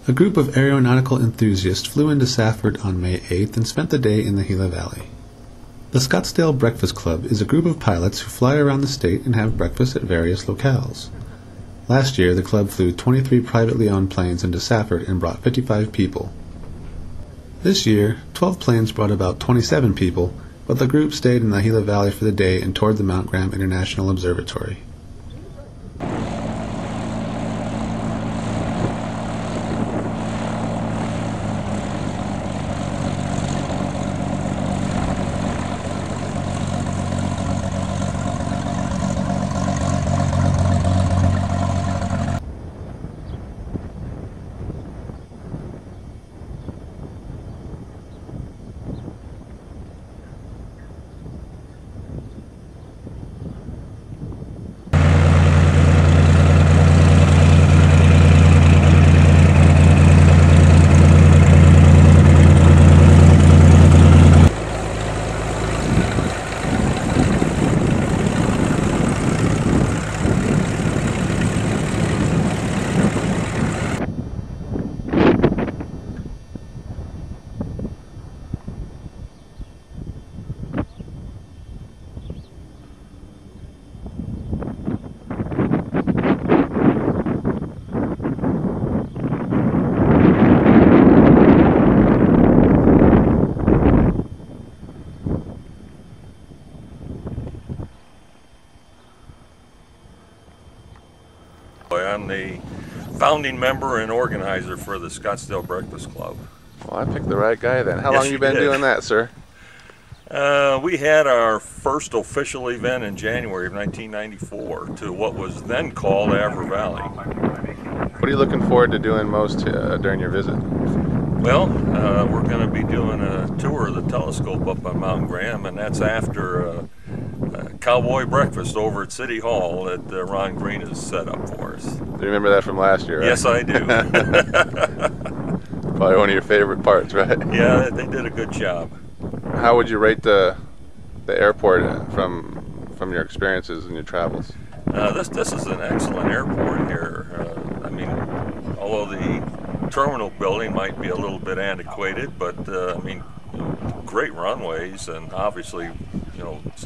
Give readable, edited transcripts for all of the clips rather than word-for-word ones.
A group of aeronautical enthusiasts flew into Safford on May 8th and spent the day in the Gila Valley. The Scottsdale Breakfast Club is a group of pilots who fly around the state and have breakfast at various locales. Last year, the club flew 23 privately owned planes into Safford and brought 55 people. This year, 12 planes brought about 27 people, but the group stayed in the Gila Valley for the day and toured the Mount Graham International Observatory. I'm the founding member and organizer for the Scottsdale Breakfast Club. Well, I picked the right guy then. How long have you been doing that, sir? We had our first official event in January of 1994 to what was then called Safford Valley. What are you looking forward to doing most during your visit? Well, we're going to be doing a tour of the telescope up on Mount Graham, and that's after a cowboy breakfast over at City Hall that Ron Green has set up for us. Do you remember that from last year, right? Yes, I do. Probably one of your favorite parts, right? Yeah, they did a good job. How would you rate the airport from your experiences and your travels? This is an excellent airport here. I mean, although the terminal building might be a little bit antiquated, but I mean, great runways and obviously,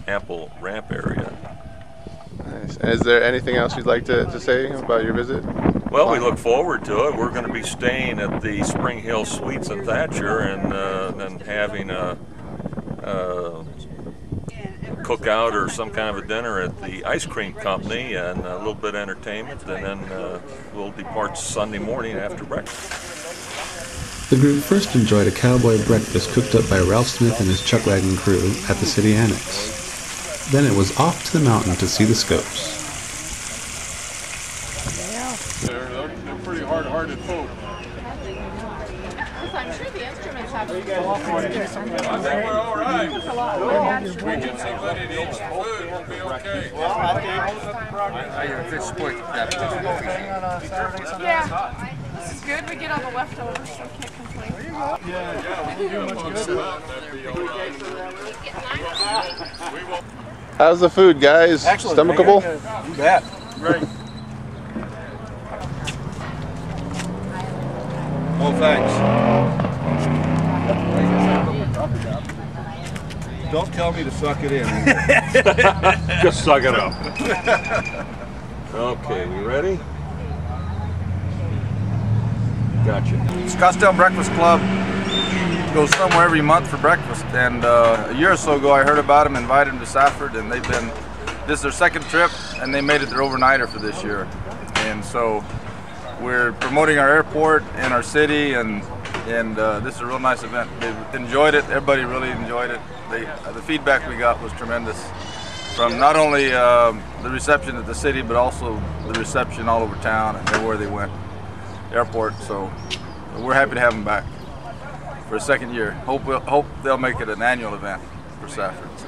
ample ramp area. Nice. Is there anything else you'd like to say about your visit? Well, we look forward to it. We're going to be staying at the Spring Hill Suites in Thatcher and then having a cookout or some kind of a dinner at the ice cream company and a little bit of entertainment, and then we'll depart Sunday morning after breakfast. The group first enjoyed a cowboy breakfast cooked up by Ralph Smith and his chuck wagon crew at the city annex. Then it was off to the mountain to see the scopes. They're pretty hard-hearted folk. I'm sure the instruments have I think we're all right. We get somebody to eat some food, we'll be okay. Yeah, this is good. We get all the leftovers, so we can't complain. How's the food, guys? Excellent. Stomachable? You bet. Great. Well, thanks. Don't tell me to suck it in. Just suck it up. Okay, we ready? Gotcha. Scottsdale Breakfast Club goes somewhere every month for breakfast, and a year or so ago I heard about them, invited them to Safford, and this is their second trip, and they made it their overnighter for this year. And so we're promoting our airport and our city, and this is a real nice event. They've enjoyed it. Everybody really enjoyed it. The feedback we got was tremendous from not only the reception at the city, but also the reception all over town and everywhere they went. Airport. So we're happy to have them back for a second year. Hope they'll make it an annual event for Safford. So.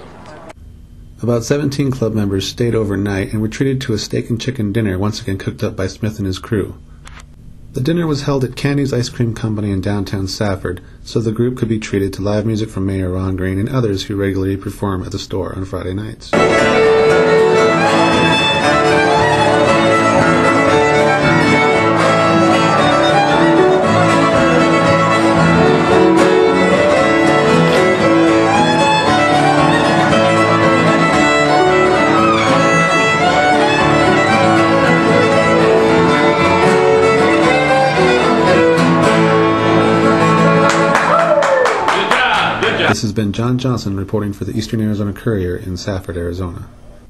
About 17 club members stayed overnight and were treated to a steak and chicken dinner once again cooked up by Smith and his crew. The dinner was held at Candy's Ice Cream Company in downtown Safford, so the group could be treated to live music from Mayor Ron Green and others who regularly perform at the store on Friday nights. This has been John Johnson reporting for the Eastern Arizona Courier in Safford, Arizona.